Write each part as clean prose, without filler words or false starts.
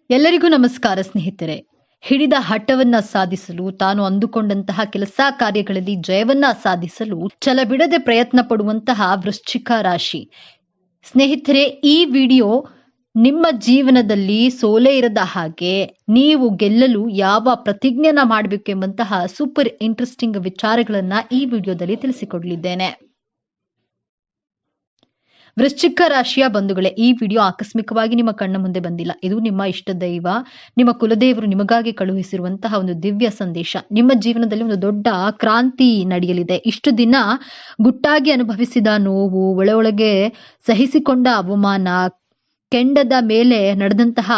ಎಲ್ಲರಿಗೂ ನಮಸ್ಕಾರ ಸ್ನೇಹಿತರೆ. ಹಿಡಿದ ಹಠವನ್ನ ಸಾಧಿಸಲು, ತಾನು ಅಂದುಕೊಂಡಂತಹ ಕೆಲಸ ಕಾರ್ಯಗಳಲ್ಲಿ ಜಯವನ್ನ ಸಾಧಿಸಲು ಛಲ ಬಿಡದೆ ಪ್ರಯತ್ನ ಪಡುವಂತಹ ವೃಶ್ಚಿಕ ರಾಶಿ ಸ್ನೇಹಿತರೆ, ಈ ವಿಡಿಯೋ ನಿಮ್ಮ ಜೀವನದಲ್ಲಿ ಸೋಲೆ ಇರದ ಹಾಗೆ ನೀವು ಗೆಲ್ಲಲು ಯಾವ ಪ್ರತಿಜ್ಞೆನ ಮಾಡಬೇಕು ಎಂಬಂತಹ ಸೂಪರ್ ಇಂಟ್ರೆಸ್ಟಿಂಗ್ ವಿಚಾರಗಳನ್ನ ಈ ವಿಡಿಯೋದಲ್ಲಿ ತಿಳಿಸಿಕೊಡಲಿದ್ದೇನೆ. ವೃಶ್ಚಿಕ ರಾಶಿಯ ಬಂಧುಗಳೇ, ಈ ವಿಡಿಯೋ ಆಕಸ್ಮಿಕವಾಗಿ ನಿಮ್ಮ ಕಣ್ಣ ಮುಂದೆ ಬಂದಿಲ್ಲ. ಇದು ನಿಮ್ಮ ಇಷ್ಟ ದೈವ, ನಿಮ್ಮ ಕುಲದೇವರು ನಿಮಗಾಗಿ ಕಳುಹಿಸಿರುವಂತಹ ಒಂದು ದಿವ್ಯ ಸಂದೇಶ. ನಿಮ್ಮ ಜೀವನದಲ್ಲಿ ಒಂದು ದೊಡ್ಡ ಕ್ರಾಂತಿ ನಡೆಯಲಿದೆ. ಇಷ್ಟು ದಿನ ಗುಟ್ಟಾಗಿ ಅನುಭವಿಸಿದ ನೋವು, ಒಳಗೆ ಸಹಿಸಿಕೊಂಡ ಅವಮಾನ, ಕೆಂಡದ ಮೇಲೆ ನಡೆದಂತಹ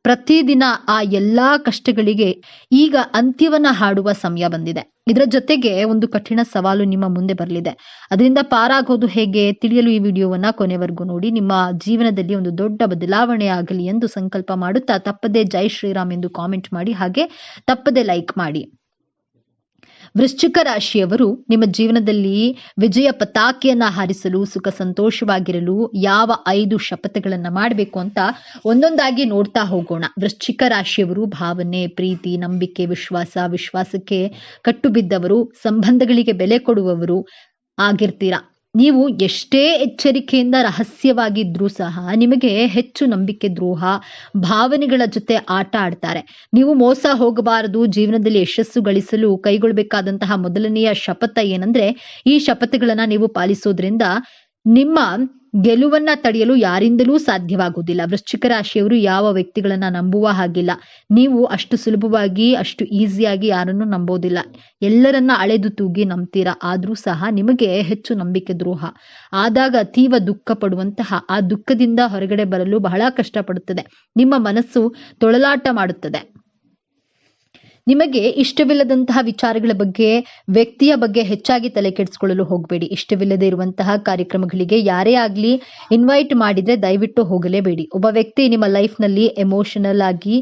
ಪ್ರತಿದಿನ ಆ ಎಲ್ಲಾ ಕಷ್ಟಗಳಿಗೆ ಈಗ ಅಂತ್ಯವನ್ನ ಹಾಡುವ ಸಮಯ ಬಂದಿದೆ. ಇದರ ಜೊತೆಗೆ ಒಂದು ಕಠಿಣ ಸವಾಲು ನಿಮ್ಮ ಮುಂದೆ ಬರಲಿದೆ. ಅದರಿಂದ ಪಾರಾಗೋದು ಹೇಗೆ ತಿಳಿಯಲು ಈ ವಿಡಿಯೋವನ್ನ ಕೊನೆವರೆಗೂ ನೋಡಿ. ನಿಮ್ಮ ಜೀವನದಲ್ಲಿ ಒಂದು ದೊಡ್ಡ ಬದಲಾವಣೆ ಆಗಲಿ ಎಂದು ಸಂಕಲ್ಪ ಮಾಡುತ್ತಾ ತಪ್ಪದೆ ಜೈ ಶ್ರೀರಾಮ್ ಎಂದು ಕಾಮೆಂಟ್ ಮಾಡಿ, ಹಾಗೆ ತಪ್ಪದೆ ಲೈಕ್ ಮಾಡಿ. ವೃಶ್ಚಿಕ ರಾಶಿಯವರು ನಿಮ್ಮ ಜೀವನದಲ್ಲಿ ವಿಜಯ ಪತಾಕೆಯನ್ನ ಹಾರಿಸಲು, ಸುಖ ಸಂತೋಷವಾಗಿರಲು ಯಾವ 5 ಶಪಥಗಳನ್ನ ಮಾಡಬೇಕು ಅಂತ ಒಂದೊಂದಾಗಿ ನೋಡ್ತಾ ಹೋಗೋಣ. ವೃಶ್ಚಿಕ ರಾಶಿಯವರು ಭಾವನೆ, ಪ್ರೀತಿ, ನಂಬಿಕೆ, ವಿಶ್ವಾಸಕ್ಕೆ ಕಟ್ಟು ಬಿದ್ದವರು, ಸಂಬಂಧಗಳಿಗೆ ಬೆಲೆ ಕೊಡುವವರು ಆಗಿರ್ತೀರಾ. ನೀವು ಎಷ್ಟೇ ಎಚ್ಚರಿಕೆಯಿಂದ ರಹಸ್ಯವಾಗಿದ್ರೂ ಸಹ ನಿಮಗೆ ಹೆಚ್ಚು ನಂಬಿಕೆ ದ್ರೋಹ ಭಾವನೆಗಳ ಜೊತೆ ಆಟ ಆಡ್ತಾರೆ. ನೀವು ಮೋಸ ಹೋಗಬಾರದು. ಜೀವನದಲ್ಲಿ ಯಶಸ್ಸು ಗಳಿಸಲು ಕೈಗೊಳ್ಳಬೇಕಾದಂತಹ ಮೊದಲನೆಯ ಶಪಥ ಏನಂದ್ರೆ, ಈ ಶಪಥಗಳನ್ನ ನೀವು ಪಾಲಿಸೋದ್ರಿಂದ ನಿಮ್ಮ ಗೆಲುವನ್ನ ತಡೆಯಲು ಯಾರಿಂದಲೂ ಸಾಧ್ಯವಾಗುವುದಿಲ್ಲ. ವೃಶ್ಚಿಕ ರಾಶಿಯವರು ಯಾವ ವ್ಯಕ್ತಿಗಳನ್ನ ನಂಬುವ ಹಾಗಿಲ್ಲ. ನೀವು ಅಷ್ಟು ಸುಲಭವಾಗಿ, ಅಷ್ಟು ಈಸಿಯಾಗಿ ಯಾರನ್ನು ನಂಬೋದಿಲ್ಲ. ಎಲ್ಲರನ್ನ ಅಳೆದು ತೂಗಿ ನಂಬ್ತೀರಾ. ಆದ್ರೂ ಸಹ ನಿಮಗೆ ಹೆಚ್ಚು ನಂಬಿಕೆ ದ್ರೋಹ ಆದಾಗ ಅತೀವ ದುಃಖ ಪಡುವಂತಹ, ಆ ದುಃಖದಿಂದ ಹೊರಗಡೆ ಬರಲು ಬಹಳ ಕಷ್ಟಪಡುತ್ತದೆ. ನಿಮ್ಮ ಮನಸ್ಸು ತೊಳಲಾಟ ಮಾಡುತ್ತದೆ. ನಿಮಗೆ ಇಷ್ಟವಿಲ್ಲದಂತಹ ವಿಚಾರಗಳ ಬಗ್ಗೆ, ವ್ಯಕ್ತಿಯ ಬಗ್ಗೆ ಹೆಚ್ಚಾಗಿ ತಲೆ ಕೆಡಿಸ್ಕೊಳ್ಳಲು ಹೋಗಬೇಡಿ. ಇಷ್ಟವಿಲ್ಲದೆ ಇರುವಂತಹ ಕಾರ್ಯಕ್ರಮಗಳಿಗೆ ಯಾರೇ ಆಗ್ಲಿ ಇನ್ವೈಟ್ ಮಾಡಿದ್ರೆ ದಯವಿಟ್ಟು ಹೋಗಲೇಬೇಡಿ. ಒಬ್ಬ ವ್ಯಕ್ತಿ ನಿಮ್ಮ ಲೈಫ್ ನಲ್ಲಿ ಎಮೋಷನಲ್ ಆಗಿ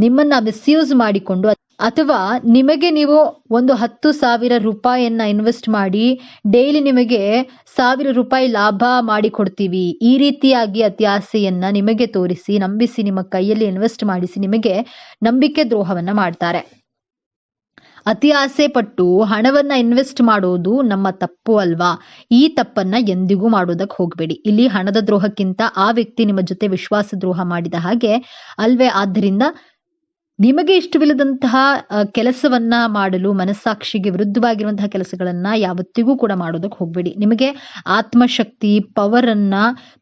ನಿಮ್ಮನ್ನ ಮಿಸ್ಯೂಸ್ ಮಾಡಿಕೊಂಡು, ಅಥವಾ ನಿಮಗೆ ನೀವು ಒಂದು 10,000 ರೂಪಾಯಿಯನ್ನ ಇನ್ವೆಸ್ಟ್ ಮಾಡಿ ಡೈಲಿ ನಿಮಗೆ 1,000 ರೂಪಾಯಿ ಲಾಭ ಮಾಡಿ ಕೊಡ್ತೀವಿ, ಈ ರೀತಿಯಾಗಿ ಅತಿ ಆಸೆಯನ್ನ ನಿಮಗೆ ತೋರಿಸಿ, ನಂಬಿಸಿ, ನಿಮ್ಮ ಕೈಯಲ್ಲಿ ಇನ್ವೆಸ್ಟ್ ಮಾಡಿಸಿ ನಿಮಗೆ ನಂಬಿಕೆ ದ್ರೋಹವನ್ನ ಮಾಡ್ತಾರೆ. ಅತಿ ಆಸೆ ಪಟ್ಟು ಹಣವನ್ನ ಇನ್ವೆಸ್ಟ್ ಮಾಡೋದು ನಮ್ಮ ತಪ್ಪು ಅಲ್ವಾ? ಈ ತಪ್ಪನ್ನ ಎಂದಿಗೂ ಮಾಡೋದಕ್ಕೆ ಹೋಗಬೇಡಿ. ಇಲ್ಲಿ ಹಣದ ದ್ರೋಹಕ್ಕಿಂತ ಆ ವ್ಯಕ್ತಿ ನಿಮ್ಮ ಜೊತೆ ವಿಶ್ವಾಸ ದ್ರೋಹ ಮಾಡಿದ ಹಾಗೆ ಅಲ್ವೇ? ಆದ್ದರಿಂದ ನಿಮಗೆ ಇಷ್ಟವಿಲ್ಲದಂತಹ ಕೆಲಸವನ್ನ ಮಾಡಲು, ಮನಸ್ಸಾಕ್ಷಿಗೆ ವಿರುದ್ಧವಾಗಿರುವಂತಹ ಕೆಲಸಗಳನ್ನ ಯಾವತ್ತಿಗೂ ಕೂಡ ಮಾಡೋದಕ್ಕೆ ಹೋಗ್ಬೇಡಿ. ನಿಮಗೆ ಆತ್ಮಶಕ್ತಿ, ಪವರ್ ಅನ್ನ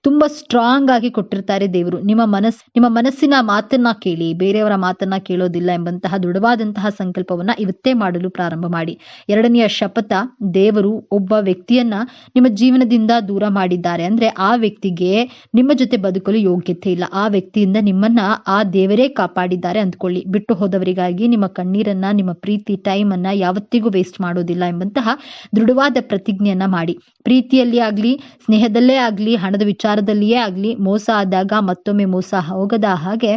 ತುಂಬಾ ಸ್ಟ್ರಾಂಗ್ ಆಗಿ ಕೊಟ್ಟಿರ್ತಾರೆ ದೇವರು. ನಿಮ್ಮ ಮನಸ್ಸಿನ ಮಾತನ್ನ ಕೇಳಿ, ಬೇರೆಯವರ ಮಾತನ್ನ ಕೇಳೋದಿಲ್ಲ ಎಂಬಂತಹ ದೃಢವಾದಂತಹ ಸಂಕಲ್ಪವನ್ನ ಇವತ್ತೇ ಮಾಡಲು ಪ್ರಾರಂಭ ಮಾಡಿ. ಎರಡನೆಯ ಶಪಥ, ದೇವರು ಒಬ್ಬ ವ್ಯಕ್ತಿಯನ್ನ ನಿಮ್ಮ ಜೀವನದಿಂದ ದೂರ ಮಾಡಿದ್ದಾರೆ ಅಂದ್ರೆ ಆ ವ್ಯಕ್ತಿಗೆ ನಿಮ್ಮ ಜೊತೆ ಬದುಕಲು ಯೋಗ್ಯತೆ ಇಲ್ಲ. ಆ ವ್ಯಕ್ತಿಯಿಂದ ನಿಮ್ಮನ್ನ ಆ ದೇವರೇ ಕಾಪಾಡಿದ್ದಾರೆ ಅಂದ್ಕೊಳ್ಳಿ. ಬಿಟ್ಟು ಹೋದವರಿಗಾಗಿ ನಿಮ್ಮ ಕಣ್ಣೀರನ್ನ, ನಿಮ್ಮ ಪ್ರೀತಿ, ಟೈಮ್ ಅನ್ನ ಯಾವತ್ತಿಗೂ ವೇಸ್ಟ್ ಮಾಡೋದಿಲ್ಲ ಎಂಬಂತಹ ದೃಢವಾದ ಪ್ರತಿಜ್ಞೆಯನ್ನ ಮಾಡಿ. ಪ್ರೀತಿಯಲ್ಲಿ ಆಗ್ಲಿ, ಸ್ನೇಹದಲ್ಲೇ ಆಗ್ಲಿ, ಹಣದ ವಿಚಾರದಲ್ಲಿಯೇ ಆಗ್ಲಿ, ಮೋಸ ಆದಾಗ ಮತ್ತೊಮ್ಮೆ ಮೋಸ ಹೋಗದ ಹಾಗೆ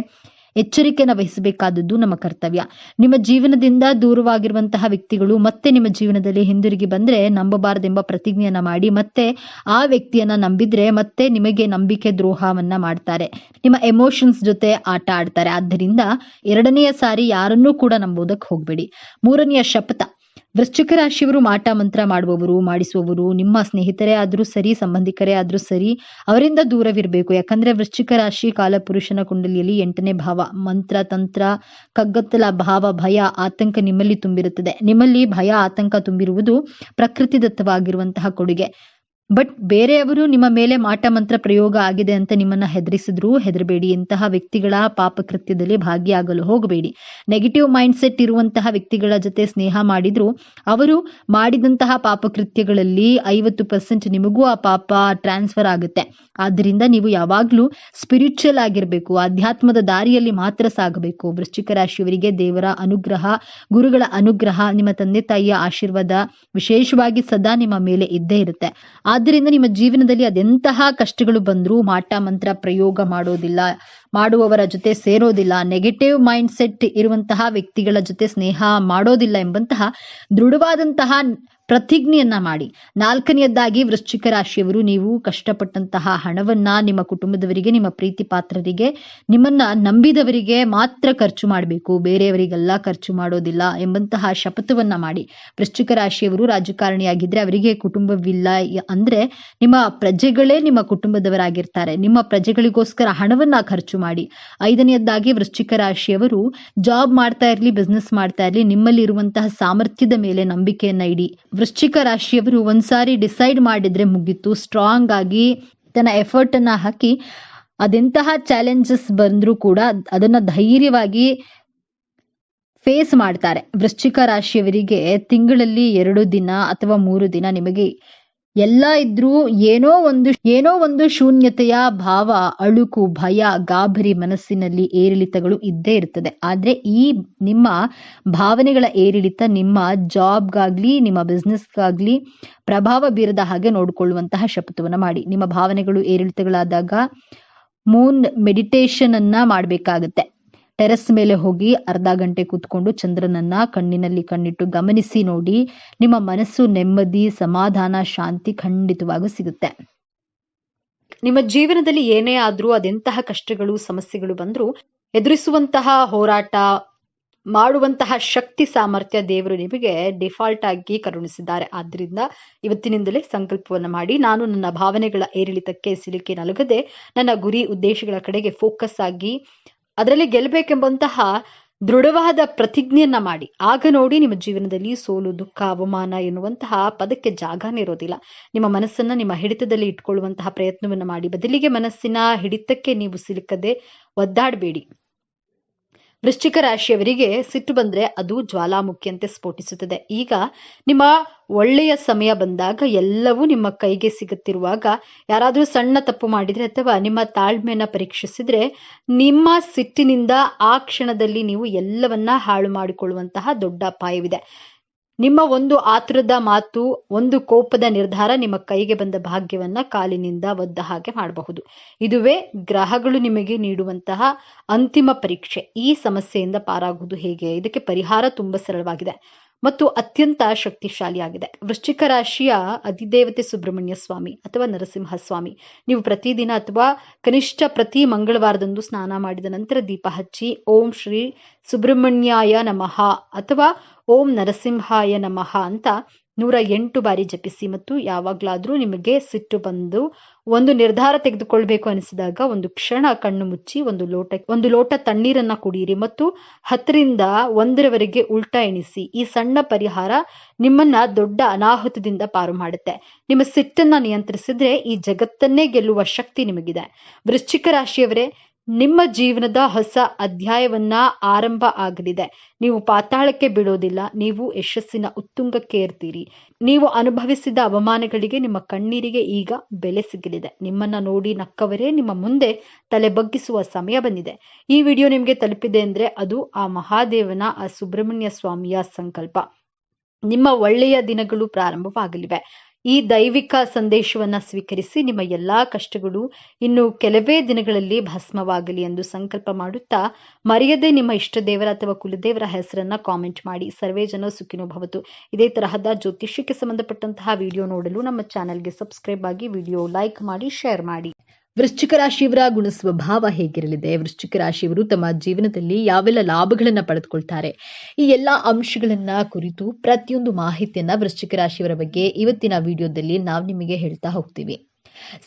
ಎಚ್ಚರಿಕೆನ ವಹಿಸಬೇಕಾದದ್ದು ನಮ್ಮ ಕರ್ತವ್ಯ. ನಿಮ್ಮ ಜೀವನದಿಂದ ದೂರವಾಗಿರುವಂತಹ ವ್ಯಕ್ತಿಗಳು ಮತ್ತೆ ನಿಮ್ಮ ಜೀವನದಲ್ಲಿ ಹಿಂದಿರುಗಿ ಬಂದ್ರೆ ನಂಬಬಾರದೆಂಬ ಪ್ರತಿಜ್ಞೆಯನ್ನ ಮಾಡಿ, ಮತ್ತೆ ಆ ವ್ಯಕ್ತಿಯನ್ನ ನಂಬಿದ್ರೆ ಮತ್ತೆ ನಿಮಗೆ ನಂಬಿಕೆ ದ್ರೋಹವನ್ನ ಮಾಡ್ತಾರೆ. ನಿಮ್ಮ ಎಮೋಷನ್ಸ್ ಜೊತೆ ಆಟ ಆಡ್ತಾರೆ. ಆದ್ದರಿಂದ ಎರಡನೆಯ ಸಾರಿ ಯಾರನ್ನೂ ಕೂಡ ನಂಬೋದಕ್ಕೆ ಹೋಗ್ಬೇಡಿ. ಮೂರನೆಯ ಶಪಥ, ವೃಶ್ಚಿಕ ರಾಶಿಯವರು ಮಾಟ ಮಂತ್ರ ಮಾಡುವವರು, ಮಾಡಿಸುವವರು ನಿಮ್ಮ ಸ್ನೇಹಿತರೇ ಆದ್ರೂ ಸರಿ, ಸಂಬಂಧಿಕರೇ ಆದ್ರೂ ಸರಿ, ಅವರಿಂದ ದೂರವಿರಬೇಕು. ಯಾಕಂದ್ರೆ ವೃಶ್ಚಿಕ ರಾಶಿ ಕಾಲಪುರುಷನ ಕುಂಡಲಿಯಲ್ಲಿ 8ನೇ ಭಾವ. ಮಂತ್ರ, ತಂತ್ರ, ಕಗ್ಗತ್ತಲ ಭಾವ, ಭಯ, ಆತಂಕ ನಿಮ್ಮಲ್ಲಿ ತುಂಬಿರುತ್ತದೆ. ನಿಮ್ಮಲ್ಲಿ ಭಯ, ಆತಂಕ ತುಂಬಿರುವುದು ಪ್ರಕೃತಿದತ್ತವಾಗಿರುವಂತಹ ಕೊಡುಗೆ. ಬಟ್ ಬೇರೆಯವರು ನಿಮ್ಮ ಮೇಲೆ ಮಾಟ ಮಂತ್ರ ಪ್ರಯೋಗ ಆಗಿದೆ ಅಂತ ನಿಮ್ಮನ್ನ ಹೆದರಿಸಿದ್ರು ಹೆದರಬೇಡಿ. ಇಂತಹ ವ್ಯಕ್ತಿಗಳ ಪಾಪಕೃತ್ಯದಲ್ಲಿ ಭಾಗಿಯಾಗಲು ಹೋಗಬೇಡಿ. ನೆಗೆಟಿವ್ ಮೈಂಡ್ ಸೆಟ್ ಇರುವಂತಹ ವ್ಯಕ್ತಿಗಳ ಜೊತೆ ಸ್ನೇಹ ಮಾಡಿದ್ರು ಅವರು ಮಾಡಿದಂತಹ ಪಾಪಕೃತ್ಯಗಳಲ್ಲಿ 50% ನಿಮಗೂ ಆ ಪಾಪ ಟ್ರಾನ್ಸ್ಫರ್ ಆಗುತ್ತೆ. ಆದ್ದರಿಂದ ನೀವು ಯಾವಾಗ್ಲೂ ಸ್ಪಿರಿಚುವಲ್ ಆಗಿರ್ಬೇಕು, ಅಧ್ಯಾತ್ಮದ ದಾರಿಯಲ್ಲಿ ಮಾತ್ರ ಸಾಗಬೇಕು. ವೃಶ್ಚಿಕ ರಾಶಿಯವರಿಗೆ ದೇವರ ಅನುಗ್ರಹ, ಗುರುಗಳ ಅನುಗ್ರಹ, ನಿಮ್ಮ ತಂದೆ ತಾಯಿಯ ಆಶೀರ್ವಾದ ವಿಶೇಷವಾಗಿ ಸದಾ ನಿಮ್ಮ ಮೇಲೆ ಇದ್ದೇ ಇರುತ್ತೆ. ಆದ್ದರಿಂದ ನಿಮ್ಮ ಜೀವನದಲ್ಲಿ ಅದೆಂತಹ ಕಷ್ಟಗಳು ಬಂದರೂ ಮಾಟ ಮಂತ್ರ ಪ್ರಯೋಗ ಮಾಡೋದಿಲ್ಲ, ಮಾಡುವವರ ಜೊತೆ ಸೇರೋದಿಲ್ಲ, ನೆಗೆಟಿವ್ ಮೈಂಡ್ ಸೆಟ್ ಇರುವಂತಹ ವ್ಯಕ್ತಿಗಳ ಜೊತೆ ಸ್ನೇಹ ಮಾಡೋದಿಲ್ಲ ಎಂಬಂತಹ ದೃಢವಾದಂತಹ ಪ್ರತಿಜ್ಞೆಯನ್ನ ಮಾಡಿ. 4ನೇಯದ್ದಾಗಿ ವೃಶ್ಚಿಕ ರಾಶಿಯವರು, ನೀವು ಕಷ್ಟಪಟ್ಟಂತಹ ಹಣವನ್ನ ನಿಮ್ಮ ಕುಟುಂಬದವರಿಗೆ, ನಿಮ್ಮ ಪ್ರೀತಿ ಪಾತ್ರರಿಗೆ, ನಿಮ್ಮನ್ನ ನಂಬಿದವರಿಗೆ ಮಾತ್ರ ಖರ್ಚು ಮಾಡಬೇಕು, ಬೇರೆಯವರಿಗೆಲ್ಲ ಖರ್ಚು ಮಾಡೋದಿಲ್ಲ ಎಂಬಂತಹ ಶಪಥವನ್ನ ಮಾಡಿ. ವೃಶ್ಚಿಕ ರಾಶಿಯವರು ರಾಜಕಾರಣಿಯಾಗಿದ್ರೆ ಅವರಿಗೆ ಕುಟುಂಬವಿಲ್ಲ ಅಂದ್ರೆ ನಿಮ್ಮ ಪ್ರಜೆಗಳೇ ನಿಮ್ಮ ಕುಟುಂಬದವರಾಗಿರ್ತಾರೆ. ನಿಮ್ಮ ಪ್ರಜೆಗಳಿಗೋಸ್ಕರ ಹಣವನ್ನ ಖರ್ಚು ಮಾಡಿ. 5ನೇಯದ್ದಾಗಿ ವೃಶ್ಚಿಕ ರಾಶಿಯವರು ಜಾಬ್ ಮಾಡ್ತಾ ಇರ್ಲಿ, ಬಿಸ್ನೆಸ್ ಮಾಡ್ತಾ ಇರ್ಲಿ, ನಿಮ್ಮಲ್ಲಿ ಇರುವಂತಹ ಸಾಮರ್ಥ್ಯದ ಮೇಲೆ ನಂಬಿಕೆಯನ್ನ ಇಡಿ. ವೃಶ್ಚಿಕ ರಾಶಿಯವರು ಒಂದ್ಸಾರಿ ಡಿಸೈಡ್ ಮಾಡಿದ್ರೆ ಮುಗೀತು. ಸ್ಟ್ರಾಂಗ್ ಆಗಿ ತನ್ನ ಎಫರ್ಟ್ ಅನ್ನ ಹಾಕಿ ಅದೆಂತಹ ಚಾಲೆಂಜಸ್ ಬಂದ್ರೂ ಕೂಡ ಅದನ್ನ ಧೈರ್ಯವಾಗಿ ಫೇಸ್ ಮಾಡ್ತಾರೆ. ವೃಶ್ಚಿಕ ರಾಶಿಯವರಿಗೆ ತಿಂಗಳಲ್ಲಿ 2 ದಿನ ಅಥವಾ 3 ದಿನ ನಿಮಗೆ ಎಲ್ಲ ಇದ್ರೂ ಏನೋ ಒಂದು ಶೂನ್ಯತೆಯ ಭಾವ, ಅಳುಕು, ಭಯ, ಗಾಬರಿ, ಮನಸ್ಸಿನಲ್ಲಿ ಏರಿಳಿತಗಳು ಇದ್ದೇ ಇರ್ತದೆ. ಆದ್ರೆ ಈ ನಿಮ್ಮ ಭಾವನೆಗಳ ಏರಿಳಿತ ನಿಮ್ಮ ಜಾಬ್ಗಾಗ್ಲಿ, ನಿಮ್ಮ ಬಿಸ್ನೆಸ್ಗಾಗ್ಲಿ ಪ್ರಭಾವ ಬೀರದ ಹಾಗೆ ನೋಡಿಕೊಳ್ಳುವಂತಹ ಶಪಥವನ್ನ ಮಾಡಿ. ನಿಮ್ಮ ಭಾವನೆಗಳು ಏರಿಳಿತಗಳಾದಾಗ ಮೂನ್ ಮೆಡಿಟೇಷನ್ ಅನ್ನ ಮಾಡ್ಬೇಕಾಗತ್ತೆ. ಟೆರೆಸ್ ಮೇಲೆ ಹೋಗಿ ಅರ್ಧ ಗಂಟೆ ಕೂತ್ಕೊಂಡು ಚಂದ್ರನನ್ನ ಕಣ್ಣಿನಲ್ಲಿ ಕಣ್ಣಿಟ್ಟು ಗಮನಿಸಿ ನೋಡಿ. ನಿಮ್ಮ ಮನಸ್ಸು ನೆಮ್ಮದಿ, ಸಮಾಧಾನ, ಶಾಂತಿ ಖಂಡಿತವಾಗೂ ಸಿಗುತ್ತೆ. ನಿಮ್ಮ ಜೀವನದಲ್ಲಿ ಏನೇ ಆದ್ರೂ, ಅದೆಂತಹ ಕಷ್ಟಗಳು, ಸಮಸ್ಯೆಗಳು ಬಂದ್ರೂ ಎದುರಿಸುವಂತಹ ಹೋರಾಟ ಮಾಡುವಂತಹ ಶಕ್ತಿ, ಸಾಮರ್ಥ್ಯ ದೇವರು ನಿಮಗೆ ಡಿಫಾಲ್ಟ್ ಆಗಿ ಕರುಣಿಸಿದ್ದಾರೆ. ಆದ್ರಿಂದ ಇವತ್ತಿನಿಂದಲೇ ಸಂಕಲ್ಪವನ್ನ ಮಾಡಿ, ನಾನು ನನ್ನ ಭಾವನೆಗಳ ಏರಿಳಿತಕ್ಕೆ ಸಿಲುಕಿ ನಲುಗದೆ ನನ್ನ ಗುರಿ ಉದ್ದೇಶಗಳ ಕಡೆಗೆ ಫೋಕಸ್ ಆಗಿ ಅದರಲ್ಲಿ ಗೆಲ್ಲಬೇಕೆಂಬಂತಹ ದೃಢವಾದ ಪ್ರತಿಜ್ಞೆಯನ್ನ ಮಾಡಿ. ಆಗ ನೋಡಿ ನಿಮ್ಮ ಜೀವನದಲ್ಲಿ ಸೋಲು, ದುಃಖ, ಅವಮಾನ ಎನ್ನುವಂತಹ ಪದಕ್ಕೆ ಜಾಗನೇ ಇರೋದಿಲ್ಲ. ನಿಮ್ಮ ಮನಸ್ಸನ್ನ ನಿಮ್ಮ ಹಿಡಿತದಲ್ಲಿ ಇಟ್ಕೊಳ್ಳುವಂತಹ ಪ್ರಯತ್ನವನ್ನ ಮಾಡಿ. ಬದಲಿಗೆ ಮನಸ್ಸಿನ ಹಿಡಿತಕ್ಕೆ ನೀವು ಸಿಲುಕದೆ ಒದ್ದಾಡಬೇಡಿ. ವೃಶ್ಚಿಕ ರಾಶಿಯವರಿಗೆ ಸಿಟ್ಟು ಬಂದ್ರೆ ಅದು ಜ್ವಾಲಾಮುಖಿಯಂತೆ ಸ್ಫೋಟಿಸುತ್ತದೆ. ಈಗ ನಿಮ್ಮ ಒಳ್ಳೆಯ ಸಮಯ ಬಂದಾಗ, ಎಲ್ಲವೂ ನಿಮ್ಮ ಕೈಗೆ ಸಿಗುತ್ತಿರುವಾಗ, ಯಾರಾದ್ರೂ ಸಣ್ಣ ತಪ್ಪು ಮಾಡಿದ್ರೆ ಅಥವಾ ನಿಮ್ಮ ತಾಳ್ಮೆಯನ್ನ ಪರೀಕ್ಷಿಸಿದ್ರೆ ನಿಮ್ಮ ಸಿಟ್ಟಿನಿಂದ ಆ ಕ್ಷಣದಲ್ಲಿ ನೀವು ಎಲ್ಲವನ್ನ ಹಾಳು ಮಾಡಿಕೊಳ್ಳುವಂತಹ ದೊಡ್ಡ ಅಪಾಯವಿದೆ. ನಿಮ್ಮ ಒಂದು ಆತುರದ ಮಾತು, ಒಂದು ಕೋಪದ ನಿರ್ಧಾರ ನಿಮ್ಮ ಕೈಗೆ ಬಂದ ಭಾಗ್ಯವನ್ನ ಕಾಲಿನಿಂದ ಒದ್ದ ಹಾಗೆ ಮಾಡಬಹುದು. ಇದುವೇ ಗ್ರಹಗಳು ನಿಮಗೆ ನೀಡುವಂತಹ ಅಂತಿಮ ಪರೀಕ್ಷೆ. ಈ ಸಮಸ್ಯೆಯಿಂದ ಪಾರಾಗುವುದು ಹೇಗೆ? ಇದಕ್ಕೆ ಪರಿಹಾರ ತುಂಬಾ ಸರಳವಾಗಿದೆ ಮತ್ತು ಅತ್ಯಂತ ಶಕ್ತಿಶಾಲಿಯಾಗಿದೆ. ವೃಶ್ಚಿಕ ರಾಶಿಯ ಅಧಿದೇವತೆ ಸುಬ್ರಹ್ಮಣ್ಯ ಸ್ವಾಮಿ ಅಥವಾ ನರಸಿಂಹ ಸ್ವಾಮಿ. ನೀವು ಪ್ರತಿದಿನ ಅಥವಾ ಕನಿಷ್ಠ ಪ್ರತಿ ಮಂಗಳವಾರದಂದು ಸ್ನಾನ ಮಾಡಿದ ನಂತರ ದೀಪ ಹಚ್ಚಿ ಓಂ ಶ್ರೀ ಸುಬ್ರಹ್ಮಣ್ಯಾಯ ನಮಃ ಅಥವಾ ಓಂ ನರಸಿಂಹಾಯ ನಮಃ ಅಂತ 108 ಬಾರಿ ಜಪಿಸಿ. ಮತ್ತು ಯಾವಾಗ್ಲಾದ್ರೂ ನಿಮಗೆ ಸಿಟ್ಟು ಬಂದು ಒಂದು ನಿರ್ಧಾರ ತೆಗೆದುಕೊಳ್ಬೇಕು ಅನಿಸಿದಾಗ ಒಂದು ಕ್ಷಣ ಕಣ್ಣು ಮುಚ್ಚಿ ಒಂದು ಲೋಟ ತಣ್ಣೀರನ್ನ ಕುಡಿಯಿರಿ ಮತ್ತು 10ರಿಂದ 1ರವರೆಗೆ ಉಲ್ಟಾ ಎಣಿಸಿ. ಈ ಸಣ್ಣ ಪರಿಹಾರ ನಿಮ್ಮನ್ನ ದೊಡ್ಡ ಅನಾಹುತದಿಂದ ಪಾರು ಮಾಡುತ್ತೆ. ನಿಮ್ಮ ಸಿಟ್ಟನ್ನ ನಿಯಂತ್ರಿಸಿದ್ರೆ ಈ ಜಗತ್ತನ್ನೇ ಗೆಲ್ಲುವ ಶಕ್ತಿ ನಿಮಗಿದೆ. ವೃಶ್ಚಿಕ ರಾಶಿಯವರೇ, ನಿಮ್ಮ ಜೀವನದ ಹೊಸ ಅಧ್ಯಾಯವನ್ನ ಆರಂಭ ಆಗಲಿದೆ. ನೀವು ಪಾತಾಳಕ್ಕೆ ಬೀಳೋದಿಲ್ಲ, ನೀವು ಯಶಸ್ಸಿನ ಉತ್ತುಂಗಕ್ಕೆ ಏರ್ತೀರಿ. ನೀವು ಅನುಭವಿಸಿದ ಅವಮಾನಗಳಿಗೆ, ನಿಮ್ಮ ಕಣ್ಣೀರಿಗೆ ಈಗ ಬೆಲೆ ಸಿಗಲಿದೆ. ನಿಮ್ಮನ್ನ ನೋಡಿ ನಕ್ಕವರೇ ನಿಮ್ಮ ಮುಂದೆ ತಲೆ ಬಗ್ಗಿಸುವ ಸಮಯ ಬಂದಿದೆ. ಈ ವಿಡಿಯೋ ನಿಮ್ಗೆ ತಲುಪಿದೆ ಅಂದ್ರೆ ಅದು ಆ ಮಹಾದೇವನ, ಆ ಸುಬ್ರಹ್ಮಣ್ಯ ಸ್ವಾಮಿಯ ಸಂಕಲ್ಪ. ನಿಮ್ಮ ಒಳ್ಳೆಯ ದಿನಗಳು ಪ್ರಾರಂಭವಾಗಲಿವೆ. ಈ ದೈವಿಕ ಸಂದೇಶವನ್ನ ಸ್ವೀಕರಿಸಿ ನಿಮ್ಮ ಎಲ್ಲಾ ಕಷ್ಟಗಳು ಇನ್ನು ಕೆಲವೇ ದಿನಗಳಲ್ಲಿ ಭಸ್ಮವಾಗಲಿ ಎಂದು ಸಂಕಲ್ಪ ಮಾಡುತ್ತಾ, ಮರೆಯದೆ ನಿಮ್ಮ ಇಷ್ಟ ದೇವರ ಅಥವಾ ಕುಲದೇವರ ಹೆಸರನ್ನ ಕಾಮೆಂಟ್ ಮಾಡಿ. ಸರ್ವೇ ಜನ ಸುಖಿನೋ ಭವತು. ಇದೇ ತರಹದ ಜ್ಯೋತಿಷ್ಯಕ್ಕೆ ಸಂಬಂಧಪಟ್ಟಂತಹ ವಿಡಿಯೋ ನೋಡಲು ನಮ್ಮ ಚಾನೆಲ್ಗೆ ಸಬ್ಸ್ಕ್ರೈಬ್ ಆಗಿ, ವಿಡಿಯೋ ಲೈಕ್ ಮಾಡಿ, ಶೇರ್ ಮಾಡಿ. ವೃಶ್ಚಿಕ ರಾಶಿಯವರ ಗುಣ ಸ್ವಭಾವ ಹೇಗಿರಲಿದೆ? ವೃಶ್ಚಿಕ ರಾಶಿಯವರು ತಮ್ಮ ಜೀವನದಲ್ಲಿ ಯಾವೆಲ್ಲ ಲಾಭಗಳನ್ನ ಪಡೆದುಕೊಳ್ತಾರೆ? ಈ ಎಲ್ಲಾ ಅಂಶಗಳನ್ನ ಕುರಿತು ಪ್ರತಿಯೊಂದು ಮಾಹಿತಿಯನ್ನ ವೃಶ್ಚಿಕ ರಾಶಿಯವರ ಬಗ್ಗೆ ಇವತ್ತಿನ ವಿಡಿಯೋದಲ್ಲಿ ನಾವು ನಿಮಗೆ ಹೇಳ್ತಾ ಹೋಗ್ತೀವಿ.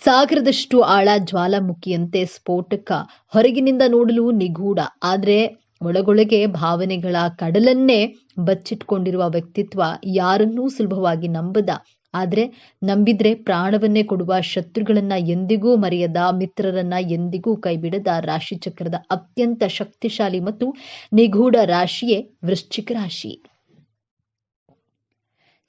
ಸಾಗರದಷ್ಟು ಆಳ, ಜ್ವಾಲಾಮುಖಿಯಂತೆ ಸ್ಫೋಟಕ, ಹೊರಗಿನಿಂದ ನೋಡಲು ನಿಗೂಢ, ಆದ್ರೆ ಒಳಗೊಳಗೆ ಭಾವನೆಗಳ ಕಡಲನ್ನೇ ಬಚ್ಚಿಟ್ಕೊಂಡಿರುವ ವ್ಯಕ್ತಿತ್ವ, ಯಾರನ್ನೂ ಸುಲಭವಾಗಿ ನಂಬದ, ಆದ್ರೆ ನಂಬಿದ್ರೆ ಪ್ರಾಣವನ್ನೇ ಕೊಡುವ, ಶತ್ರುಗಳನ್ನ ಎಂದಿಗೂ ಮರೆಯದ, ಮಿತ್ರರನ್ನ ಎಂದಿಗೂ ಕೈಬಿಡದ ರಾಶಿ ಚಕ್ರದ ಅತ್ಯಂತ ಶಕ್ತಿಶಾಲಿ ಮತ್ತು ನಿಗೂಢ ರಾಶಿಯೇ ವೃಶ್ಚಿಕ ರಾಶಿ.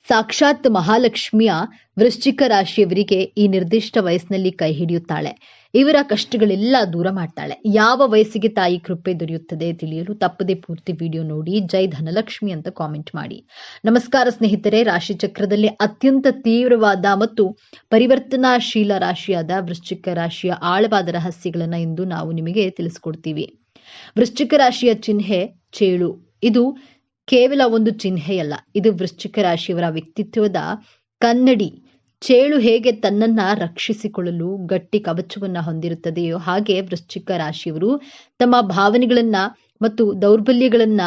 ಸಾಕ್ಷಾತ್ ಮಹಾಲಕ್ಷ್ಮಿಯ ವೃಶ್ಚಿಕ ರಾಶಿಯವರಿಗೆ ಈ ನಿರ್ದಿಷ್ಟ ವಯಸ್ಸಿನಲ್ಲಿ ಕೈ ಹಿಡಿಯುತ್ತಾಳೆ. ಇವರ ಕಷ್ಟಗಳೆಲ್ಲ ದೂರ ಮಾಡ್ತಾಳೆ. ಯಾವ ವಯಸ್ಸಿಗೆ ತಾಯಿ ಕೃಪೆ ದೊರೆಯುತ್ತದೆ ತಿಳಿಯಲು ತಪ್ಪದೆ ಪೂರ್ತಿ ವಿಡಿಯೋ ನೋಡಿ. ಜೈ ಧನಲಕ್ಷ್ಮಿ ಅಂತ ಕಾಮೆಂಟ್ ಮಾಡಿ. ನಮಸ್ಕಾರ ಸ್ನೇಹಿತರೆ. ರಾಶಿ ಚಕ್ರದಲ್ಲಿ ಅತ್ಯಂತ ತೀವ್ರವಾದ ಮತ್ತು ಪರಿವರ್ತನಾಶೀಲ ರಾಶಿಯಾದ ವೃಶ್ಚಿಕ ರಾಶಿಯ ಆಳವಾದ ರಹಸ್ಯಗಳನ್ನ ಇಂದು ನಾವು ನಿಮಗೆ ತಿಳಿಸ್ಕೊಡ್ತೀವಿ. ವೃಶ್ಚಿಕ ರಾಶಿಯ ಚಿಹ್ನೆ ಚೇಳು. ಇದು ಕೇವಲ ಒಂದು ಚಿಹ್ನೆಯಲ್ಲ, ಇದು ವೃಶ್ಚಿಕ ರಾಶಿಯವರ ವ್ಯಕ್ತಿತ್ವದ ಕನ್ನಡಿ. ಚೇಳು ಹೇಗೆ ತನ್ನನ್ನ ರಕ್ಷಿಸಿಕೊಳ್ಳಲು ಗಟ್ಟಿ ಕವಚವನ್ನ ಹೊಂದಿರುತ್ತದೆಯೋ ಹಾಗೆ ವೃಶ್ಚಿಕ ರಾಶಿಯವರು ತಮ್ಮ ಭಾವನೆಗಳನ್ನ ಮತ್ತು ದೌರ್ಬಲ್ಯಗಳನ್ನ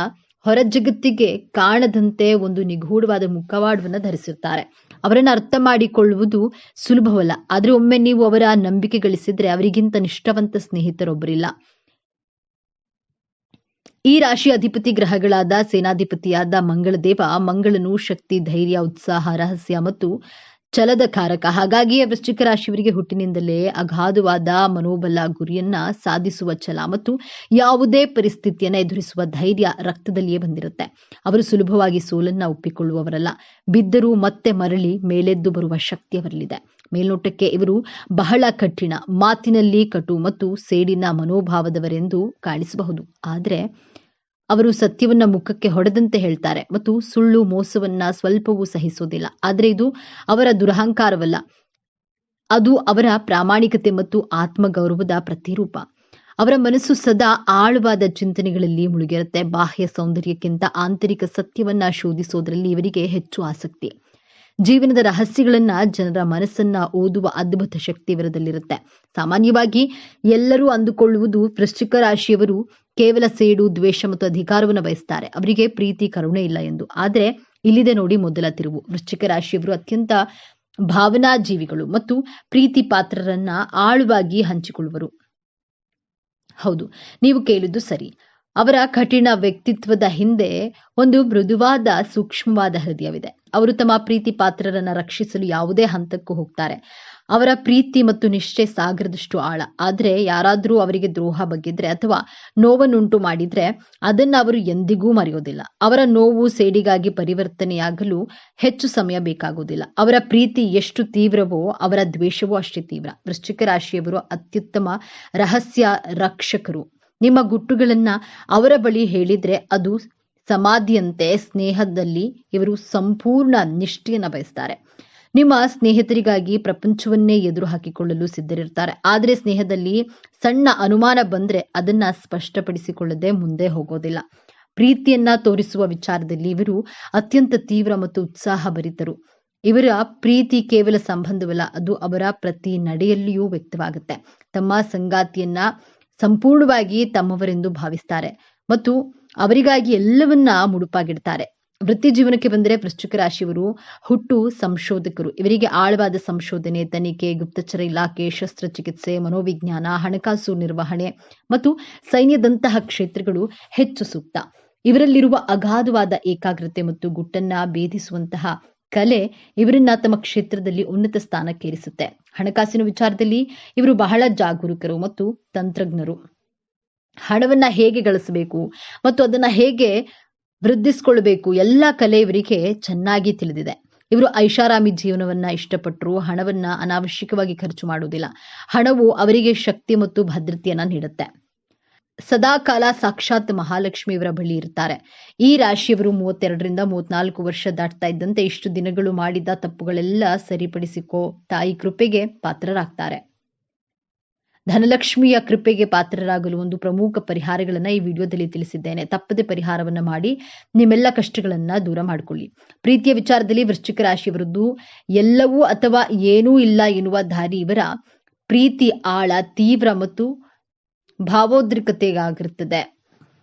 ಹೊರ ಜಗತ್ತಿಗೆ ಕಾಣದಂತೆ ಒಂದು ನಿಗೂಢವಾದ ಮುಖವಾಡವನ್ನ ಧರಿಸಿರ್ತಾರೆ. ಅವರನ್ನ ಅರ್ಥ ಮಾಡಿಕೊಳ್ಳುವುದು ಸುಲಭವಲ್ಲ, ಆದ್ರೆ ಒಮ್ಮೆ ನೀವು ಅವರ ನಂಬಿಕೆ ಗಳಿಸಿದ್ರೆ ಅವರಿಗಿಂತ ನಿಷ್ಠಾವಂತ ಸ್ನೇಹಿತರೊಬ್ಬರಿಲ್ಲ. ಈ ರಾಶಿ ಅಧಿಪತಿ ಗ್ರಹಗಳಾದ ಸೇನಾಧಿಪತಿಯಾದ ಮಂಗಳದೇವ. ಮಂಗಳನು ಶಕ್ತಿ, ಧೈರ್ಯ, ಉತ್ಸಾಹ, ರಹಸ್ಯ ಮತ್ತು ಛಲದ ಕಾರಕ. ಹಾಗಾಗಿಯೇ ವೃಶ್ಚಿಕ ರಾಶಿಯವರಿಗೆ ಹುಟ್ಟಿನಿಂದಲೇ ಅಗಾಧವಾದ ಮನೋಬಲ, ಗುರಿಯನ್ನ ಸಾಧಿಸುವ ಛಲ ಮತ್ತು ಯಾವುದೇ ಪರಿಸ್ಥಿತಿಯನ್ನ ಎದುರಿಸುವ ಧೈರ್ಯ ರಕ್ತದಲ್ಲಿಯೇ ಬಂದಿರುತ್ತೆ. ಅವರು ಸುಲಭವಾಗಿ ಸೋಲನ್ನ ಒಪ್ಪಿಕೊಳ್ಳುವವರಲ್ಲ. ಬಿದ್ದರೂ ಮತ್ತೆ ಮರಳಿ ಮೇಲೆದ್ದು ಬರುವ ಶಕ್ತಿ ಅವರಲ್ಲಿದೆ. ಮೇಲ್ನೋಟಕ್ಕೆ ಇವರು ಬಹಳ ಕಠಿಣ, ಮಾತಿನಲ್ಲಿ ಕಟು ಮತ್ತು ಸೇಡಿನ ಮನೋಭಾವದವರೆಂದು ಕಾಣಿಸಬಹುದು. ಆದರೆ ಅವರು ಸತ್ಯವನ್ನ ಮುಖಕ್ಕೆ ಹೊಡೆದಂತೆ ಹೇಳ್ತಾರೆ ಮತ್ತು ಸುಳ್ಳು, ಮೋಸವನ್ನ ಸ್ವಲ್ಪವೂ ಸಹಿಸೋದಿಲ್ಲ. ಆದರೆ ಇದು ಅವರ ದುರಹಂಕಾರವಲ್ಲ, ಅದು ಅವರ ಪ್ರಾಮಾಣಿಕತೆ ಮತ್ತು ಆತ್ಮಗೌರವದ ಪ್ರತಿರೂಪ. ಅವರ ಮನಸ್ಸು ಸದಾ ಆಳವಾದ ಚಿಂತನೆಗಳಲ್ಲಿ ಮುಳುಗಿರುತ್ತೆ. ಬಾಹ್ಯ ಸೌಂದರ್ಯಕ್ಕಿಂತ ಆಂತರಿಕ ಸತ್ಯವನ್ನ ಶೋಧಿಸೋದ್ರಲ್ಲಿ ಇವರಿಗೆ ಹೆಚ್ಚು ಆಸಕ್ತಿ. ಜೀವನದ ರಹಸ್ಯಗಳನ್ನ, ಜನರ ಮನಸ್ಸನ್ನ ಓದುವ ಅದ್ಭುತ ಶಕ್ತಿ ಇವರದಲ್ಲಿರುತ್ತೆ. ಸಾಮಾನ್ಯವಾಗಿ ಎಲ್ಲರೂ ಅಂದುಕೊಳ್ಳುವುದು ವೃಶ್ಚಿಕ ರಾಶಿಯವರು ಕೇವಲ ಸೇಡು, ದ್ವೇಷ ಮತ್ತು ಅಧಿಕಾರವನ್ನು ಬಯಸ್ತಾರೆ, ಅವರಿಗೆ ಪ್ರೀತಿ, ಕರುಣೆ ಇಲ್ಲ ಎಂದು. ಆದ್ರೆ ಇಲ್ಲಿದೆ ನೋಡಿ ಮೊದಲ ತಿರುವು. ವೃಶ್ಚಿಕ ರಾಶಿಯವರು ಅತ್ಯಂತ ಭಾವನಾ ಜೀವಿಗಳು ಮತ್ತು ಪ್ರೀತಿ ಪಾತ್ರರನ್ನ ಆಳವಾಗಿ ಹಂಚಿಕೊಳ್ಳುವರು. ಹೌದು, ನೀವು ಕೇಳಿದ್ದು ಸರಿ. ಅವರ ಕಠಿಣ ವ್ಯಕ್ತಿತ್ವದ ಹಿಂದೆ ಒಂದು ಮೃದುವಾದ, ಸೂಕ್ಷ್ಮವಾದ ಹೃದಯವಿದೆ. ಅವರು ತಮ್ಮ ಪ್ರೀತಿ ಪಾತ್ರರನ್ನ ರಕ್ಷಿಸಲು ಯಾವುದೇ ಹಂತಕ್ಕೂ ಹೋಗ್ತಾರೆ. ಅವರ ಪ್ರೀತಿ ಮತ್ತು ನಿಷ್ಠೆ ಸಾಗರದಷ್ಟು ಆಳ. ಆದ್ರೆ ಯಾರಾದ್ರೂ ಅವರಿಗೆ ದ್ರೋಹ ಬಗ್ಗಿದ್ರೆ ಅಥವಾ ನೋವನ್ನುಂಟು ಮಾಡಿದ್ರೆ ಅದನ್ನ ಅವರು ಎಂದಿಗೂ ಮರೆಯೋದಿಲ್ಲ. ಅವರ ನೋವು, ಸೇಡಿಗಾಗಿ ಪರಿವರ್ತನೆಯಾಗಲು ಹೆಚ್ಚು ಸಮಯ ಬೇಕಾಗುವುದಿಲ್ಲ. ಅವರ ಪ್ರೀತಿ ಎಷ್ಟು ತೀವ್ರವೋ ಅವರ ದ್ವೇಷವೂ ಅಷ್ಟೇ ತೀವ್ರ. ವೃಶ್ಚಿಕ ರಾಶಿಯವರು ಅತ್ಯುತ್ತಮ ರಹಸ್ಯ ರಕ್ಷಕರು. ನಿಮ್ಮ ಗುಟ್ಟುಗಳನ್ನ ಅವರ ಬಳಿ ಹೇಳಿದ್ರೆ ಅದು ಸಮಾಧಿಯಂತೆ. ಸ್ನೇಹದಲ್ಲಿ ಇವರು ಸಂಪೂರ್ಣ ನಿಷ್ಠೆಯನ್ನ ಬಯಸ್ತಾರೆ. ನಿಮ್ಮ ಸ್ನೇಹಿತರಿಗಾಗಿ ಪ್ರಪಂಚವನ್ನೇ ಎದುರು ಹಾಕಿಕೊಳ್ಳಲು ಸಿದ್ಧರಿರ್ತಾರೆ. ಆದ್ರೆ ಸ್ನೇಹದಲ್ಲಿ ಸಣ್ಣ ಅನುಮಾನ ಬಂದ್ರೆ ಅದನ್ನ ಸ್ಪಷ್ಟಪಡಿಸಿಕೊಳ್ಳದೆ ಮುಂದೆ ಹೋಗೋದಿಲ್ಲ. ಪ್ರೀತಿಯನ್ನ ತೋರಿಸುವ ವಿಚಾರದಲ್ಲಿ ಇವರು ಅತ್ಯಂತ ತೀವ್ರ ಮತ್ತು ಉತ್ಸಾಹ ಭರಿತರು. ಇವರ ಪ್ರೀತಿ ಕೇವಲ ಸಂಬಂಧವಲ್ಲ, ಅದು ಅವರ ಪ್ರತಿ ನಡೆಯಲ್ಲಿಯೂ ವ್ಯಕ್ತವಾಗುತ್ತೆ. ತಮ್ಮ ಸಂಗಾತಿಯನ್ನ ಸಂಪೂರ್ಣವಾಗಿ ತಮ್ಮವರೆಂದು ಭಾವಿಸ್ತಾರೆ ಮತ್ತು ಅವರಿಗಾಗಿ ಎಲ್ಲವನ್ನ ಮುಡುಪಾಗಿಡ್ತಾರೆ. ವೃತ್ತಿ ಜೀವನಕ್ಕೆ ಬಂದರೆ ವೃಶ್ಚಿಕ ರಾಶಿಯವರು ಹುಟ್ಟು ಸಂಶೋಧಕರು. ಇವರಿಗೆ ಆಳವಾದ ಸಂಶೋಧನೆ, ತನಿಖೆ, ಗುಪ್ತಚರ ಇಲಾಖೆ, ಶಸ್ತ್ರಚಿಕಿತ್ಸೆ, ಮನೋವಿಜ್ಞಾನ, ಹಣಕಾಸು ನಿರ್ವಹಣೆ ಮತ್ತು ಸೈನ್ಯದಂತಹ ಕ್ಷೇತ್ರಗಳು ಹೆಚ್ಚು ಸೂಕ್ತ. ಇವರಲ್ಲಿರುವ ಅಗಾಧವಾದ ಏಕಾಗ್ರತೆ ಮತ್ತು ಗುಟ್ಟನ್ನ ಭೇದಿಸುವಂತಹ ಕಲೆ ಇವರನ್ನ ತಮ್ಮ ಕ್ಷೇತ್ರದಲ್ಲಿ ಉನ್ನತ ಸ್ಥಾನಕ್ಕೇರಿಸುತ್ತೆ. ಹಣಕಾಸಿನ ವಿಚಾರದಲ್ಲಿ ಇವರು ಬಹಳ ಜಾಗರೂಕರು ಮತ್ತು ತಂತ್ರಜ್ಞರು. ಹಣವನ್ನ ಹೇಗೆ ಗಳಿಸಬೇಕು ಮತ್ತು ಅದನ್ನ ಹೇಗೆ ವೃದ್ಧಿಸಿಕೊಳ್ಳಬೇಕು ಎಲ್ಲ ಕಲೆ ಇವರಿಗೆ ಚೆನ್ನಾಗಿ ತಿಳಿದಿದೆ. ಇವರು ಐಷಾರಾಮಿ ಜೀವನವನ್ನ ಇಷ್ಟಪಟ್ಟರು ಹಣವನ್ನ ಅನಾವಶ್ಯಕವಾಗಿ ಖರ್ಚು ಮಾಡುವುದಿಲ್ಲ. ಹಣವು ಅವರಿಗೆ ಶಕ್ತಿ ಮತ್ತು ಭದ್ರತೆಯನ್ನ ನೀಡುತ್ತೆ. ಸದಾಕಾಲ ಸಾಕ್ಷಾತ್ ಮಹಾಲಕ್ಷ್ಮಿ ಇವರ ಬಳಿ ಇರ್ತಾರೆ. ಈ ರಾಶಿಯವರು 32ರಿಂದ 34 ವರ್ಷ ದಾಟ್ತಾ ಇದ್ದಂತೆ ಇಷ್ಟು ದಿನಗಳು ಮಾಡಿದ ತಪ್ಪುಗಳೆಲ್ಲ ಸರಿಪಡಿಸಿಕೋ ತಾಯಿ ಕೃಪೆಗೆ ಪಾತ್ರರಾಗ್ತಾರೆ. ಧನಲಕ್ಷ್ಮಿಯ ಕೃಪೆಗೆ ಪಾತ್ರರಾಗಲು ಒಂದು ಪ್ರಮುಖ ಪರಿಹಾರಗಳನ್ನ ಈ ವಿಡಿಯೋದಲ್ಲಿ ತಿಳಿಸಿದ್ದೇನೆ. ತಪ್ಪದೆ ಪರಿಹಾರವನ್ನ ಮಾಡಿ ನಿಮ್ಮೆಲ್ಲ ಕಷ್ಟಗಳನ್ನ ದೂರ ಮಾಡಿಕೊಳ್ಳಿ. ಪ್ರೀತಿಯ ವಿಚಾರದಲ್ಲಿ ವೃಶ್ಚಿಕ ರಾಶಿಯವರದ್ದು ಎಲ್ಲವೂ ಅಥವಾ ಏನೂ ಇಲ್ಲ ಎನ್ನುವ ದಾರಿ. ಇವರ ಪ್ರೀತಿ ಆಳ, ತೀವ್ರ ಮತ್ತು ಭಾವೋದ್ರಿಕ್ತತೆಯಾಗಿರುತ್ತದೆ.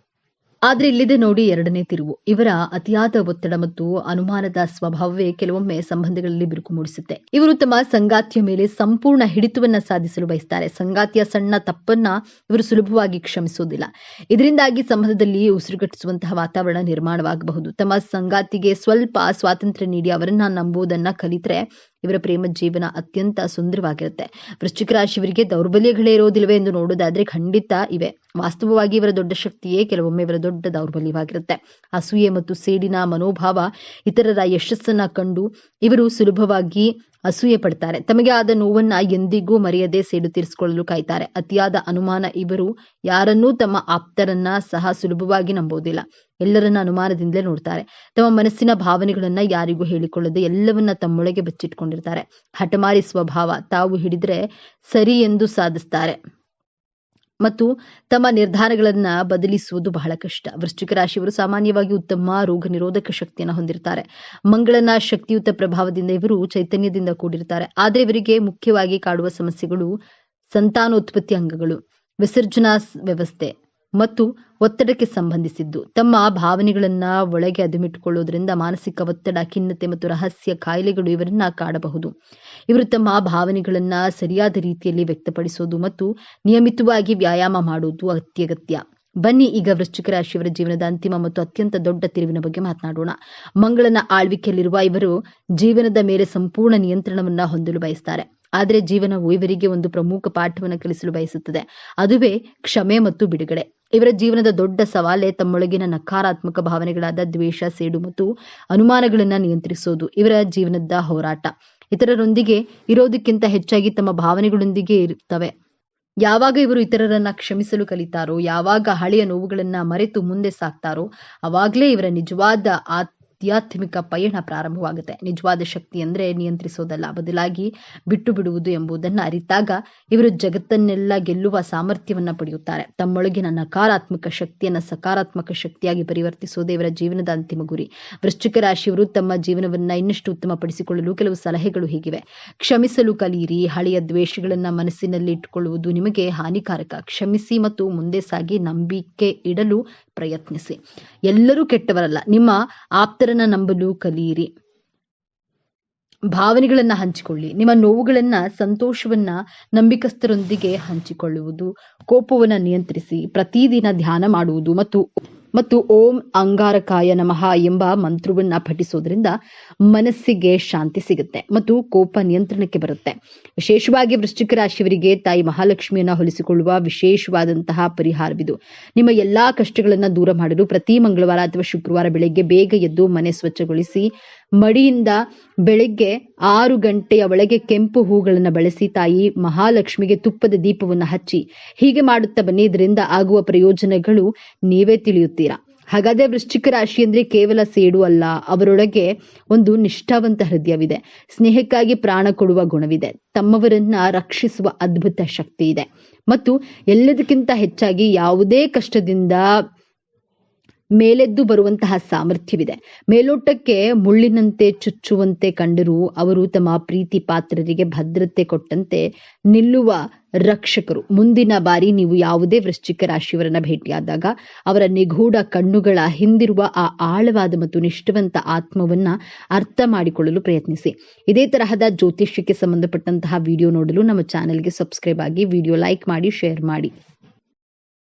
ಆದ್ರೆ ಇಲ್ಲಿದೆ ನೋಡಿ ಎರಡನೇ ತಿರುವು. ಇವರ ಅತಿಯಾದ ಒತ್ತಡ ಮತ್ತು ಅನುಮಾನದ ಸ್ವಭಾವವೇ ಕೆಲವೊಮ್ಮೆ ಸಂಬಂಧಗಳಲ್ಲಿ ಬಿರುಕು ಮೂಡಿಸುತ್ತೆ. ಇವರು ತಮ್ಮ ಸಂಗಾತಿಯ ಮೇಲೆ ಸಂಪೂರ್ಣ ಹಿಡಿತವನ್ನ ಸಾಧಿಸಲು ಬಯಸ್ತಾರೆ. ಸಂಗಾತಿಯ ಸಣ್ಣ ತಪ್ಪನ್ನ ಇವರು ಸುಲಭವಾಗಿ ಕ್ಷಮಿಸುವುದಿಲ್ಲ. ಇದರಿಂದಾಗಿ ಸಂಬಂಧದಲ್ಲಿ ಉಸಿರುಗಟ್ಟಿಸುವಂತಹ ವಾತಾವರಣ ನಿರ್ಮಾಣವಾಗಬಹುದು. ತಮ್ಮ ಸಂಗಾತಿಗೆ ಸ್ವಲ್ಪ ಸ್ವಾತಂತ್ರ್ಯ ನೀಡಿ ಅವರನ್ನ ನಂಬುವುದನ್ನ ಕಲಿತರೆ ಇವರ ಪ್ರೇಮ ಜೀವನ ಅತ್ಯಂತ ಸುಂದರವಾಗಿರುತ್ತೆ. ವೃಶ್ಚಿಕ ರಾಶಿಯವರಿಗೆ ದೌರ್ಬಲ್ಯಗಳೇ ಇರೋದಿಲ್ವೇ ಎಂದು ನೋಡೋದಾದ್ರೆ ಖಂಡಿತ ಇವೆ. ವಾಸ್ತವವಾಗಿ ಇವರ ದೊಡ್ಡ ಶಕ್ತಿಯೇ ಕೆಲವೊಮ್ಮೆ ಇವರ ದೊಡ್ಡ ದೌರ್ಬಲ್ಯವಾಗಿರುತ್ತೆ. ಅಸೂಯೆ ಮತ್ತು ಸೇಡಿನ ಮನೋಭಾವ. ಇತರರ ಯಶಸ್ಸನ್ನ ಕಂಡು ಇವರು ಸುಲಭವಾಗಿ ಅಸೂಯೆ ಪಡ್ತಾರೆ. ತಮಗೆ ಆದ ನೋವನ್ನ ಎಂದಿಗೂ ಮರೆಯದೆ ಸೇಡು ತೀರಿಸಿಕೊಳ್ಳಲು ಕಾಯ್ತಾರೆ. ಅತಿಯಾದ ಅನುಮಾನ. ಇವರು ಯಾರನ್ನೂ ತಮ್ಮ ಆಪ್ತರನ್ನ ಸಹ ಸುಲಭವಾಗಿ ನಂಬೋದಿಲ್ಲ. ಎಲ್ಲರನ್ನ ಅನುಮಾನದಿಂದಲೇ ನೋಡ್ತಾರೆ. ತಮ್ಮ ಮನಸ್ಸಿನ ಭಾವನೆಗಳನ್ನ ಯಾರಿಗೂ ಹೇಳಿಕೊಳ್ಳದೆ ಎಲ್ಲವನ್ನ ತಮ್ಮೊಳಗೆ ಬಚ್ಚಿಟ್ಕೊಂಡಿರ್ತಾರೆ. ಹಠಮಾರಿ ಸ್ವಭಾವ. ತಾವು ಹಿಡಿದ್ರೆ ಸರಿ ಎಂದು ಸಾಧಿಸ್ತಾರೆ ಮತ್ತು ತಮ್ಮ ನಿರ್ಧಾರಗಳನ್ನ ಬದಲಿಸುವುದು ಬಹಳ ಕಷ್ಟ. ವೃಶ್ಚಿಕ ರಾಶಿಯವರು ಸಾಮಾನ್ಯವಾಗಿ ಉತ್ತಮ ರೋಗ ನಿರೋಧಕ ಶಕ್ತಿಯನ್ನು ಹೊಂದಿರ್ತಾರೆ. ಮಂಗಳನ ಶಕ್ತಿಯುತ ಪ್ರಭಾವದಿಂದ ಇವರು ಚೈತನ್ಯದಿಂದ ಕೂಡಿರ್ತಾರೆ. ಆದರೆ ಇವರಿಗೆ ಮುಖ್ಯವಾಗಿ ಕಾಡುವ ಸಮಸ್ಯೆಗಳು ಸಂತಾನೋತ್ಪತ್ತಿ ಅಂಗಗಳು, ವಿಸರ್ಜನಾ ವ್ಯವಸ್ಥೆ ಮತ್ತು ಒತ್ತಡಕ್ಕೆ ಸಂಬಂಧಿಸಿದ್ದು. ತಮ್ಮ ಭಾವನೆಗಳನ್ನ ಒಳಗೆ ಅದುಮಿಟ್ಟುಕೊಳ್ಳುವುದರಿಂದ ಮಾನಸಿಕ ಒತ್ತಡ, ಖಿನ್ನತೆ ಮತ್ತು ರಹಸ್ಯ ಕಾಯಿಲೆಗಳು ಇವರನ್ನ ಕಾಡಬಹುದು. ಇವರು ತಮ್ಮ ಭಾವನೆಗಳನ್ನ ಸರಿಯಾದ ರೀತಿಯಲ್ಲಿ ವ್ಯಕ್ತಪಡಿಸೋದು ಮತ್ತು ನಿಯಮಿತವಾಗಿ ವ್ಯಾಯಾಮ ಮಾಡುವುದು ಅತ್ಯಗತ್ಯ. ಬನ್ನಿ ಈಗ ವೃಶ್ಚಿಕ ರಾಶಿಯವರ ಜೀವನದ ಅಂತಿಮ ಮತ್ತು ಅತ್ಯಂತ ದೊಡ್ಡ ತಿರುವಿನ ಬಗ್ಗೆ ಮಾತನಾಡೋಣ. ಮಂಗಳನ ಆಳ್ವಿಕೆಯಲ್ಲಿರುವ ಇವರು ಜೀವನದ ಮೇಲೆ ಸಂಪೂರ್ಣ ನಿಯಂತ್ರಣವನ್ನ ಹೊಂದಲು ಬಯಸ್ತಾರೆ. ಆದರೆ ಜೀವನವು ಇವರಿಗೆ ಒಂದು ಪ್ರಮುಖ ಪಾಠವನ್ನು ಕಲಿಸಲು ಬಯಸುತ್ತದೆ. ಅದುವೇ ಕ್ಷಮೆ ಮತ್ತು ಬಿಡುಗಡೆ. ಇವರ ಜೀವನದ ದೊಡ್ಡ ಸವಾಲೇ ತಮ್ಮೊಳಗಿನ ನಕಾರಾತ್ಮಕ ಭಾವನೆಗಳಾದ ದ್ವೇಷ, ಸೇಡು ಮತ್ತು ಅನುಮಾನಗಳನ್ನ ನಿಯಂತ್ರಿಸೋದು. ಇವರ ಜೀವನದ ಹೋರಾಟ ಇತರರೊಂದಿಗೆ ಇರೋದಕ್ಕಿಂತ ಹೆಚ್ಚಾಗಿ ತಮ್ಮ ಭಾವನೆಗಳೊಂದಿಗೆ ಇರುತ್ತವೆ. ಯಾವಾಗ ಇವರು ಇತರರನ್ನ ಕ್ಷಮಿಸಲು ಕಲಿತಾರೋ, ಯಾವಾಗ ಹಳೆಯ ನೋವುಗಳನ್ನ ಮರೆತು ಮುಂದೆ ಸಾಕ್ತಾರೋ, ಅವಾಗಲೇ ಇವರ ನಿಜವಾದ ಆಧ್ಯಾತ್ಮಿಕ ಪಯಣ ಪ್ರಾರಂಭವಾಗುತ್ತೆ. ನಿಜವಾದ ಶಕ್ತಿ ಅಂದ್ರೆ ನಿಯಂತ್ರಿಸೋದಲ್ಲ, ಬದಲಾಗಿ ಬಿಟ್ಟು ಬಿಡುವುದು ಎಂಬುದನ್ನ ಅರಿತಾಗ ಇವರು ಜಗತ್ತನ್ನೆಲ್ಲ ಗೆಲ್ಲುವ ಸಾಮರ್ಥ್ಯವನ್ನ ಪಡೆಯುತ್ತಾರೆ. ತಮ್ಮೊಳಗಿನ ನಕಾರಾತ್ಮಕ ಶಕ್ತಿಯನ್ನ ಸಕಾರಾತ್ಮಕ ಶಕ್ತಿಯಾಗಿ ಪರಿವರ್ತಿಸೋದೇ ಇವರ ಜೀವನದ ಅಂತಿಮ ಗುರಿ. ವೃಶ್ಚಿಕ ರಾಶಿಯವರು ತಮ್ಮ ಜೀವನವನ್ನ ಇನ್ನಷ್ಟು ಉತ್ತಮಪಡಿಸಿಕೊಳ್ಳಲು ಕೆಲವು ಸಲಹೆಗಳು ಹೀಗಿವೆ. ಕ್ಷಮಿಸಲು ಕಲಿಯಿರಿ. ಹಳೆಯ ದ್ವೇಷಗಳನ್ನ ಮನಸ್ಸಿನಲ್ಲಿ ಇಟ್ಟುಕೊಳ್ಳುವುದು ನಿಮಗೆ ಹಾನಿಕಾರಕ. ಕ್ಷಮಿಸಿ ಮತ್ತು ಮುಂದೆ ಸಾಗಿ ನಂಬಿಕೆ ಇಡಲು ಪ್ರಯತ್ನಿಸಿ. ಎಲ್ಲರೂ ಕೆಟ್ಟವರಲ್ಲ. ನಿಮ್ಮ ಆಪ್ತರನ್ನ ನಂಬಲು ಕಲಿಯಿರಿ. ಭಾವನೆಗಳನ್ನ ಹಂಚಿಕೊಳ್ಳಿ. ನಿಮ್ಮ ನೋವುಗಳನ್ನ, ಸಂತೋಷವನ್ನ ನಂಬಿಕಸ್ಥರೊಂದಿಗೆ ಹಂಚಿಕೊಳ್ಳುವುದು. ಕೋಪವನ್ನ ನಿಯಂತ್ರಿಸಿ. ಪ್ರತಿದಿನ ಧ್ಯಾನ ಮಾಡುವುದು ಮತ್ತು ಓಂ ಅಂಗಾರಕಾಯ ನಮಃ ಎಂಬ ಮಂತ್ರವನ್ನ ಪಠಿಸೋದ್ರಿಂದ ಮನಸ್ಸಿಗೆ ಶಾಂತಿ ಸಿಗುತ್ತೆ ಮತ್ತು ಕೋಪ ನಿಯಂತ್ರಣಕ್ಕೆ ಬರುತ್ತೆ. ವಿಶೇಷವಾಗಿ ವೃಶ್ಚಿಕ ರಾಶಿಯವರಿಗೆ ತಾಯಿ ಮಹಾಲಕ್ಷ್ಮಿಯನ್ನ ಹೊಲಿಸಿಕೊಳ್ಳುವ ವಿಶೇಷವಾದಂತಹ ಪರಿಹಾರವಿದು. ನಿಮ್ಮ ಎಲ್ಲಾ ಕಷ್ಟಗಳನ್ನ ದೂರ ಮಾಡಲು ಪ್ರತಿ ಮಂಗಳವಾರ ಅಥವಾ ಶುಕ್ರವಾರ ಬೆಳಗ್ಗೆ ಬೇಗ ಎದ್ದು ಮನೆ ಸ್ವಚ್ಛಗೊಳಿಸಿ ಮಡಿಯಿಂದ ಬೆಳಗ್ಗೆ 6 ಗಂಟೆಯ ಒಳಗೆ ಕೆಂಪು ಹೂಗಳನ್ನು ಬಳಸಿ ತಾಯಿ ಮಹಾಲಕ್ಷ್ಮಿಗೆ ತುಪ್ಪದ ದೀಪವನ್ನು ಹಚ್ಚಿ. ಹೀಗೆ ಮಾಡುತ್ತಾ ಬನ್ನಿ. ಇದರಿಂದ ಆಗುವ ಪ್ರಯೋಜನಗಳು ನೀವೇ ತಿಳಿಯುತ್ತೀರಾ. ಹಾಗಾದ್ರೆ ವೃಶ್ಚಿಕ ರಾಶಿ ಅಂದ್ರೆ ಕೇವಲ ಸೇಡು ಅಲ್ಲ, ಅವರೊಳಗೆ ಒಂದು ನಿಷ್ಠಾವಂತ ಹೃದಯವಿದೆ. ಸ್ನೇಹಕ್ಕಾಗಿ ಪ್ರಾಣ ಕೊಡುವ ಗುಣವಿದೆ. ತಮ್ಮವರನ್ನ ರಕ್ಷಿಸುವ ಅದ್ಭುತ ಶಕ್ತಿ ಇದೆ ಮತ್ತು ಎಲ್ಲದಕ್ಕಿಂತ ಹೆಚ್ಚಾಗಿ ಯಾವುದೇ ಕಷ್ಟದಿಂದ ಮೇಲೆದ್ದು ಬರುವಂತಹ ಸಾಮರ್ಥ್ಯವಿದೆ. ಮೇಲೋಟಕ್ಕೆ ಮುಳ್ಳಿನಂತೆ ಚುಚ್ಚುವಂತೆ ಕಂಡರೂ ಅವರು ತಮ್ಮ ಪ್ರೀತಿ ಪಾತ್ರರಿಗೆ ಭದ್ರತೆ ಕೊಟ್ಟಂತೆ ನಿಲ್ಲುವ ರಕ್ಷಕರು. ಮುಂದಿನ ಬಾರಿ ನೀವು ಯಾವುದೇ ವೃಶ್ಚಿಕ ರಾಶಿಯವರನ್ನ ಭೇಟಿಯಾದಾಗ ಅವರ ನಿಗೂಢ ಕಣ್ಣುಗಳ ಹಿಂದಿರುವ ಆ ಆಳವಾದ ಮತ್ತು ನಿಷ್ಠಾವಂತ ಆತ್ಮವನ್ನ ಅರ್ಥ ಮಾಡಿಕೊಳ್ಳಲು ಪ್ರಯತ್ನಿಸಿ. ಇದೇ ತರಹದ ಜ್ಯೋತಿಷ್ಯಕ್ಕೆ ಸಂಬಂಧಪಟ್ಟಂತಹ ವಿಡಿಯೋ ನೋಡಲು ನಮ್ಮ ಚಾನೆಲ್ಗೆ ಸಬ್ಸ್ಕ್ರೈಬ್ ಆಗಿ, ವಿಡಿಯೋ ಲೈಕ್ ಮಾಡಿ, ಶೇರ್ ಮಾಡಿ.